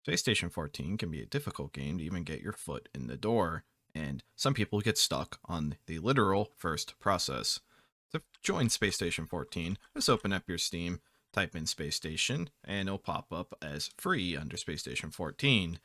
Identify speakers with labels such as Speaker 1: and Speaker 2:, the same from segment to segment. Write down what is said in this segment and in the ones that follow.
Speaker 1: Space Station 14 can be a difficult game to even get your foot in the door, and some people get stuck on the literal first process. To join Space Station 14, just open up your Steam, type in Space Station, and it'll pop up as free under Space Station 14.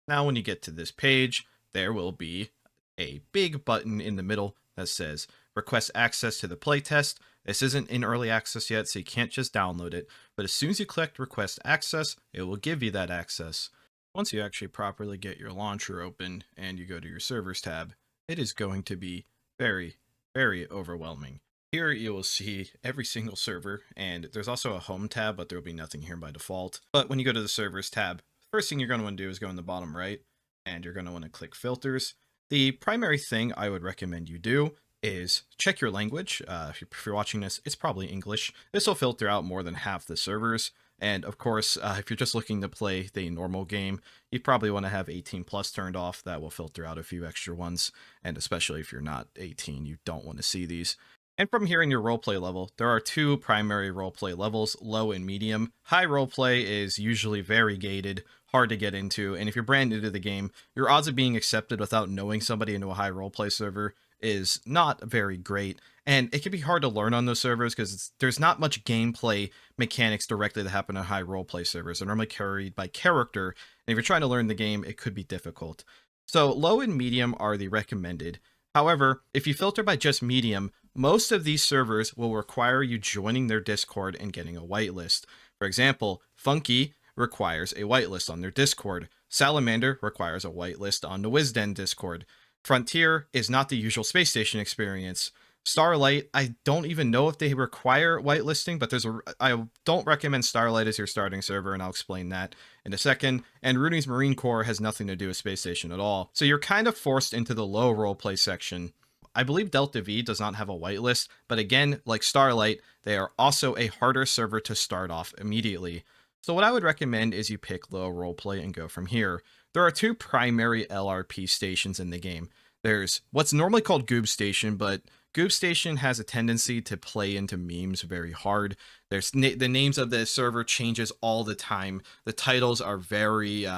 Speaker 1: Now, when you get to this page, there will be a big button in the middle that says Request Access to the Playtest. This isn't in early access yet, so you can't just download it, but as soon as you click Request Access, it will give you that access. Once you actually properly get your launcher open and you go to your servers tab, it is going to be very, very overwhelming. Here you will see every single server, and there's also a home tab, but there will be nothing here by default. But when you go to the servers tab, first thing you're going to want to do is go in the bottom right, and you're going to want to click filters. The primary thing I would recommend you do is check your language. If you're watching this, it's probably English. This will filter out more than half the servers. And of course, if you're just looking to play the normal game, you probably want to have 18 plus turned off. That will filter out a few extra ones. And especially if you're not 18, you don't want to see these. And from here in your roleplay level, there are two primary roleplay levels, low and medium. High roleplay is usually very gated, hard to get into, and if you're brand new to the game, your odds of being accepted without knowing somebody into a high roleplay server is not very great. And it can be hard to learn on those servers because there's not much gameplay mechanics directly that happen on high roleplay servers. They're normally carried by character, and if you're trying to learn the game, it could be difficult. So low and medium are the recommended. However, if you filter by just medium, most of these servers will require you joining their Discord and getting a whitelist. For example, Funky requires a whitelist on their Discord. Salamander requires a whitelist on the Wisden Discord. Frontier is not the usual space station experience. Starlight, I don't even know if they require whitelisting, but I don't recommend Starlight as your starting server, and I'll explain that in a second. And Rooney's Marine Corps has nothing to do with Space Station at all. So you're kind of forced into the low roleplay section. I believe Delta V does not have a whitelist, but again, like Starlight, they are also a harder server to start off immediately. So what I would recommend is you pick low roleplay and go from here. There are two primary LRP stations in the game. There's what's normally called Goob Station, but Goob Station has a tendency to play into memes very hard. There's the names of the server changes all the time. The titles are very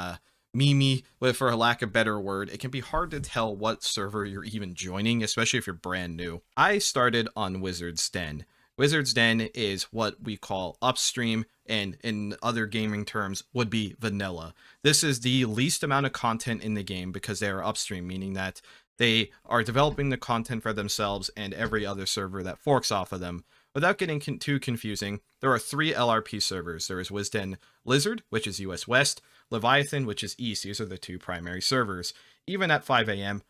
Speaker 1: memey, for a lack of a better word. It can be hard to tell what server you're even joining, especially if you're brand new. I started on Wizard's Den. Wizard's Den is what we call upstream, and in other gaming terms would be vanilla. This is the least amount of content in the game because they are upstream, meaning that they are developing the content for themselves and every other server that forks off of them. Without getting too confusing, there are three LRP servers. There is Wisden Lizard, which is US West, Leviathan, which is East. These are the two primary servers. Even at 5 a.m.,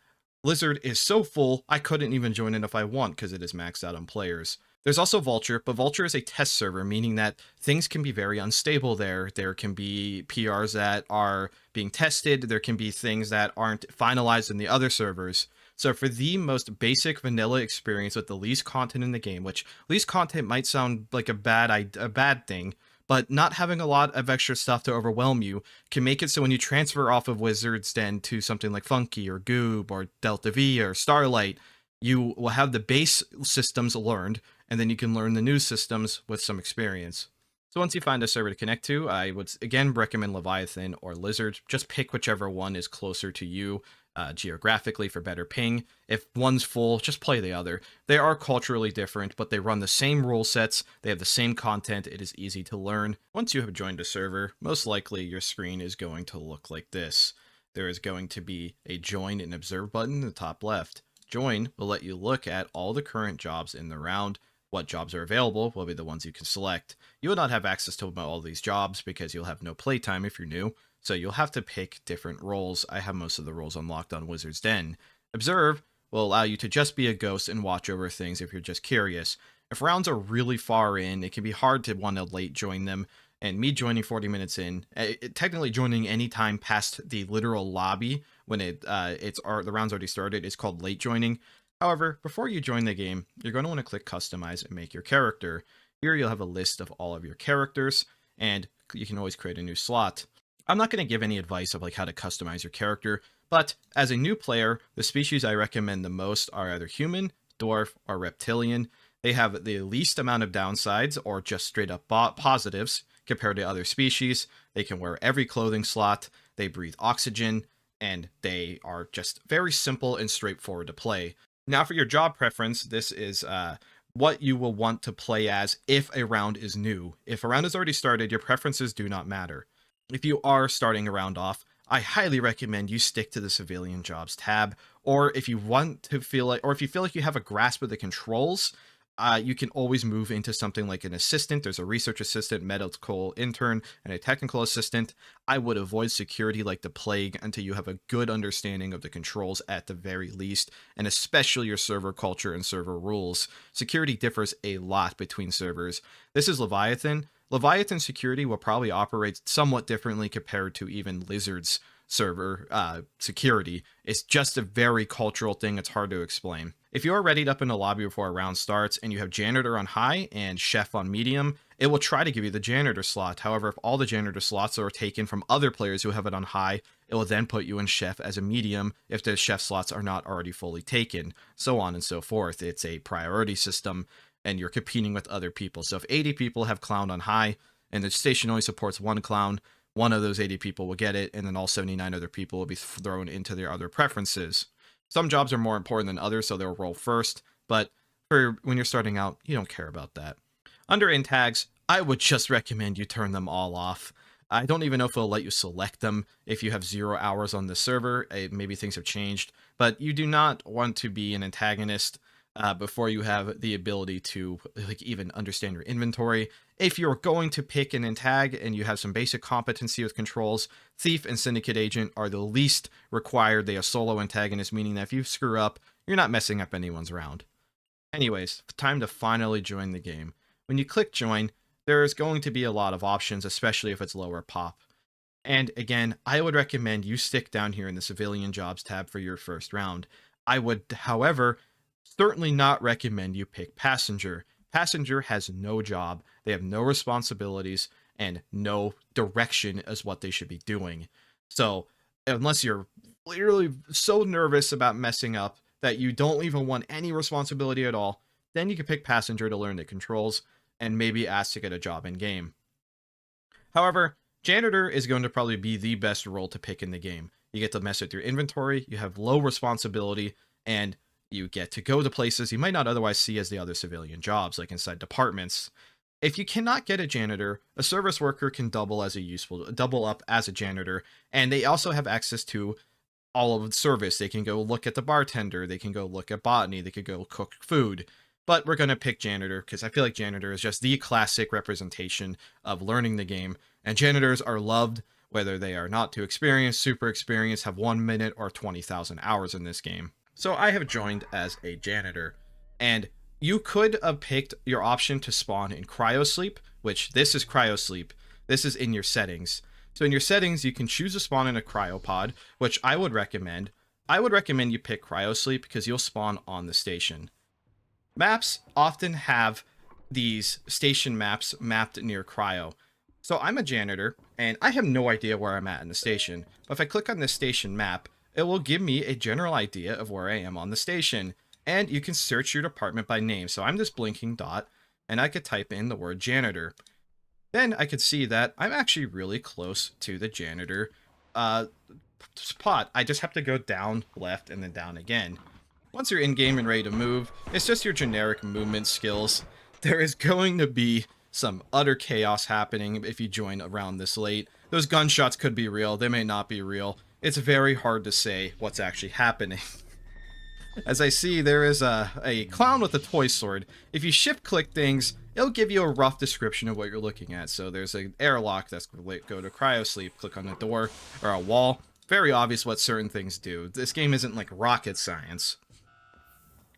Speaker 1: Lizard is so full, I couldn't even join it if I want because it is maxed out on players. There's also Vulture, but Vulture is a test server, meaning that things can be very unstable there. There can be PRs that are being tested. There can be things that aren't finalized in the other servers. So for the most basic vanilla experience with the least content in the game, which least content might sound like a bad thing, but not having a lot of extra stuff to overwhelm you can make it so when you transfer off of Wizard's Den to something like Funky or Goob or Delta V or Starlight, you will have the base systems learned, and then you can learn the new systems with some experience. So once you find a server to connect to, I would again recommend Leviathan or Lizard. Just pick whichever one is closer to you geographically for better ping. If one's full, just play the other. They are culturally different, but they run the same rule sets. They have the same content. It is easy to learn. Once you have joined a server, most likely your screen is going to look like this. There is going to be a join and observe button in the top left. Join will let you look at all the current jobs in the round. What jobs are available will be the ones you can select. You will not have access to all these jobs because you'll have no playtime if you're new, so you'll have to pick different roles. I have most of the roles unlocked on Wizard's Den. Observe will allow you to just be a ghost and watch over things if you're just curious. If rounds are really far in, it can be hard to want to late join them, and me joining 40 minutes in, technically joining any time past the literal lobby when the round's already started is called late joining. However, before you join the game, you're going to want to click Customize and make your character. Here you'll have a list of all of your characters, and you can always create a new slot. I'm not going to give any advice of like how to customize your character, but as a new player, the species I recommend the most are either human, dwarf, or reptilian. They have the least amount of downsides or just straight up positives. compared to other species. They can wear every clothing slot, they breathe oxygen, and they are just very simple and straightforward to play. Now, for your job preference, this is what you will want to play as if a round is new. If a round has already started, your preferences do not matter. If you are starting a round off, I highly recommend you stick to the civilian jobs tab, or if you want to feel like, or if you feel like you have a grasp of the controls, you can always move into something like an assistant. There's a research assistant, medical intern, and a technical assistant. I would avoid security like the plague until you have a good understanding of the controls at the very least, and especially your server culture and server rules. Security differs a lot between servers. This is Leviathan. Leviathan security will probably operate somewhat differently compared to even Lizard's server security. It's just a very cultural thing. It's hard to explain. If you are readied up in the lobby before a round starts and you have janitor on high and chef on medium, it will try to give you the janitor slot. However, if all the janitor slots are taken from other players who have it on high, it will then put you in chef as a medium if the chef slots are not already fully taken, so on and so forth. It's a priority system and you're competing with other people. So if 80 people have clown on high and the station only supports one clown, one of those 80 people will get it, and then all 79 other people will be thrown into their other preferences. Some jobs are more important than others, so they'll roll first, but for when you're starting out, you don't care about that. Under in tags, I would just recommend you turn them all off. I don't even know if it'll let you select them if you have 0 hours on the server. Maybe things have changed, but you do not want to be an antagonist before you have the ability to like even understand your inventory. If you're going to pick an antag and you have some basic competency with controls, Thief and Syndicate Agent are the least required. They are solo antagonists, meaning that if you screw up, you're not messing up anyone's round. Anyways, time to finally join the game. When you click join, there is going to be a lot of options, especially if it's lower pop. And again, I would recommend you stick down here in the civilian jobs tab for your first round. I would, however, certainly not recommend you pick passenger. Passenger has no job, they have no responsibilities, and no direction as what they should be doing. So, unless you're literally so nervous about messing up that you don't even want any responsibility at all, then you can pick passenger to learn the controls and maybe ask to get a job in game. However, janitor is going to probably be the best role to pick in the game. You get to mess with your inventory, you have low responsibility, and you get to go to places you might not otherwise see as the other civilian jobs, like inside departments. If you cannot get a janitor, a service worker can double up as a janitor, and they also have access to all of the service. They can go look at the bartender, they can go look at botany, they could go cook food. But we're going to pick janitor because I feel like janitor is just the classic representation of learning the game, and janitors are loved whether they are not too experienced, super experienced, have 1 minute, or 20,000 hours in this game. So I have joined as a janitor, and you could have picked your option to spawn in cryosleep, which this is cryosleep. This is in your settings. So in your settings, you can choose to spawn in a cryopod, which I would recommend. I would recommend you pick cryosleep because you'll spawn on the station. Maps often have these station maps mapped near cryo. So I'm a janitor, and I have no idea where I'm at in the station. But if I click on this station map, it will give me a general idea of where I am on the station. And you can search your department by name. So I'm this blinking dot, and I could type in the word janitor. Then I could see that I'm actually really close to the janitor spot. I just have to go down, left, and then down again. Once you're in game and ready to move, it's just your generic movement skills. There is going to be some utter chaos happening if you join around this late. Those gunshots could be real, they may not be real. It's very hard to say what's actually happening. As I see, there is a clown with a toy sword. If you shift click things, it'll give you a rough description of what you're looking at. So there's an airlock that's going to go to cryosleep. Click on the door or a wall. Very obvious what certain things do. This game isn't like rocket science.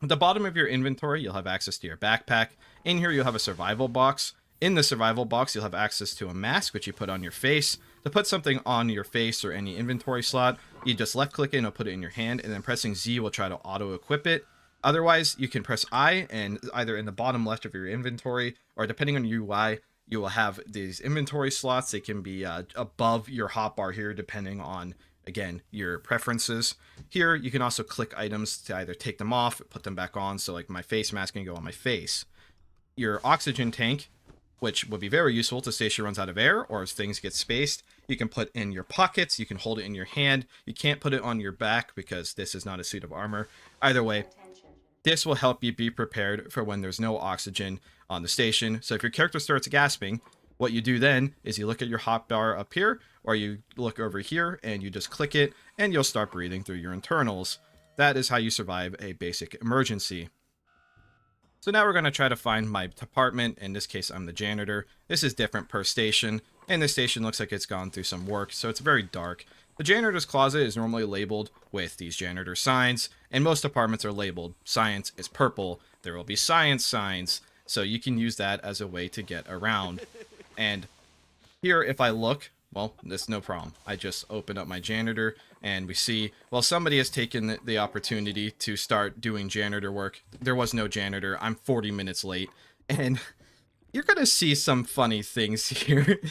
Speaker 1: At the bottom of your inventory, you'll have access to your backpack. In here, you'll have a survival box. In the survival box, you'll have access to a mask, which you put on your face. To put something on your face or any inventory slot, you just left click it and it'll put it in your hand, and then pressing Z will try to auto equip it. Otherwise, you can press I, and either in the bottom left of your inventory, or depending on UI, you will have these inventory slots. They can be above your hotbar here, depending on, again, your preferences. Here, you can also click items to either take them off, put them back on. So like my face mask can go on my face. Your oxygen tank which would be very useful to station runs out of air or as things get spaced. You can put in your pockets, you can hold it in your hand. You can't put it on your back because this is not a suit of armor. Either way, this will help you be prepared for when there's no oxygen on the station. So if your character starts gasping, what you do then is you look at your hotbar up here, or you look over here and you just click it, and you'll start breathing through your internals. That is how you survive a basic emergency. So now we're going to try to find my department. In this case, I'm the janitor. This is different per station, and this station looks like it's gone through some work, so it's very dark. The janitor's closet is normally labeled with these janitor signs, and most apartments are labeled. Science is purple. There will be science signs, so you can use that as a way to get around. And here, if I look, well, there's no problem. I just open up my janitor, and we see, well, somebody has taken the opportunity to start doing janitor work. There was no janitor. I'm 40 minutes late, and you're going to see some funny things here.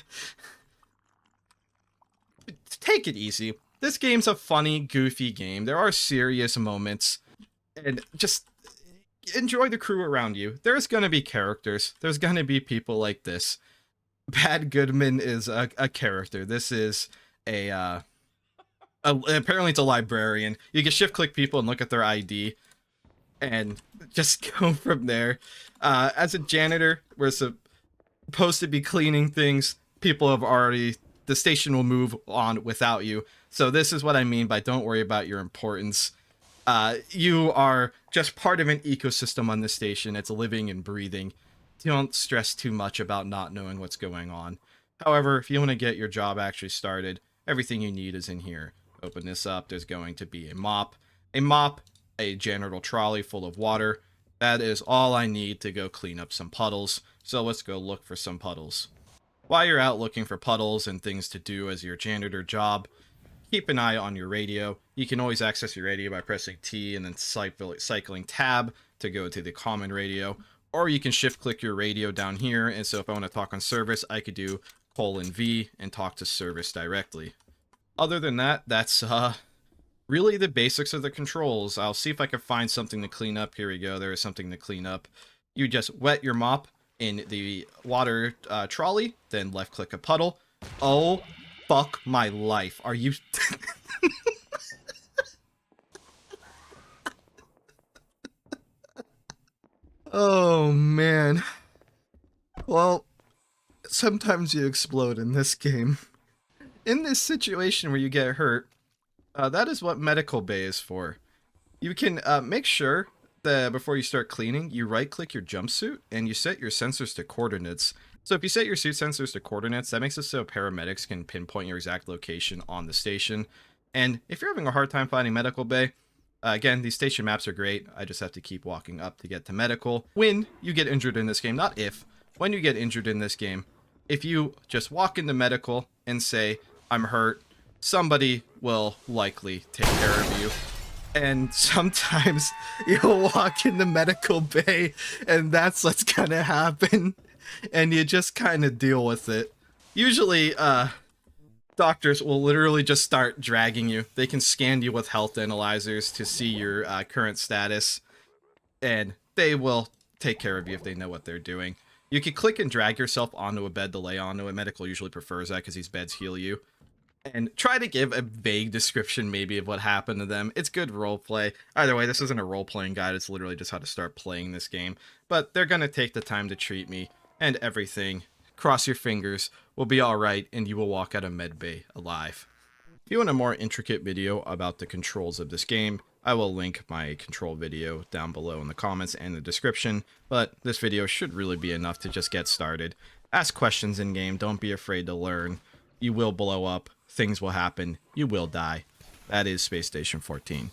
Speaker 1: Take it easy. This game's a funny, goofy game. There are serious moments, and just enjoy the crew around you. There's gonna be characters. There's gonna be people like this. Bad Goodman is a character. This is apparently it's a librarian. You can shift click people and look at their ID, and just go from there. As a janitor, we're supposed to be cleaning things. People have already. The station will move on without you. So this is what I mean by don't worry about your importance. You are just part of an ecosystem on this station. It's living and breathing. Don't stress too much about not knowing what's going on. However, if you want to get your job actually started, everything you need is in here. Open this up. There's going to be a mop, a janitor trolley full of water. That is all I need to go clean up some puddles. So let's go look for some puddles. While you're out looking for puddles and things to do as your janitor job, keep an eye on your radio. You can always access your radio by pressing T and then cycling tab to go to the common radio. Or you can shift click your radio down here, and so if I want to talk on service, I could do :V and talk to service directly. Other than that, that's really the basics of the controls. I'll see if I can find something to clean up. Here we go, there is something to clean up. You just wet your mop in the water trolley, then left click a puddle. Oh, fuck my life. Are you... Oh, man. Well, sometimes you explode in this game. In this situation where you get hurt, that is what medical bay is for. You can make sure that before you start cleaning, you right-click your jumpsuit and you set your sensors to coordinates. So if you set your suit sensors to coordinates, that makes it so paramedics can pinpoint your exact location on the station. And if you're having a hard time finding medical bay, again, these station maps are great. I just have to keep walking up to get to medical. When you get injured in this game, not if, when you get injured in this game, if you just walk into medical and say, I'm hurt, somebody will likely take care of you. And sometimes you'll walk in the medical bay and that's what's gonna happen. And you just kind of deal with it. Usually, doctors will literally just start dragging you. They can scan you with health analyzers to see your current status. And they will take care of you if they know what they're doing. You can click and drag yourself onto a bed to lay onto it. Medical usually prefers that because these beds heal you. And try to give a vague description maybe of what happened to them. It's good roleplay. Either way, this isn't a role-playing guide. It's literally just how to start playing this game. But they're going to take the time to treat me, and everything, cross your fingers, will be alright, and you will walk out of medbay alive. If you want a more intricate video about the controls of this game, I will link my control video down below in the comments and the description, but this video should really be enough to just get started. Ask questions in-game, don't be afraid to learn. You will blow up. Things will happen. You will die. That is Space Station 14.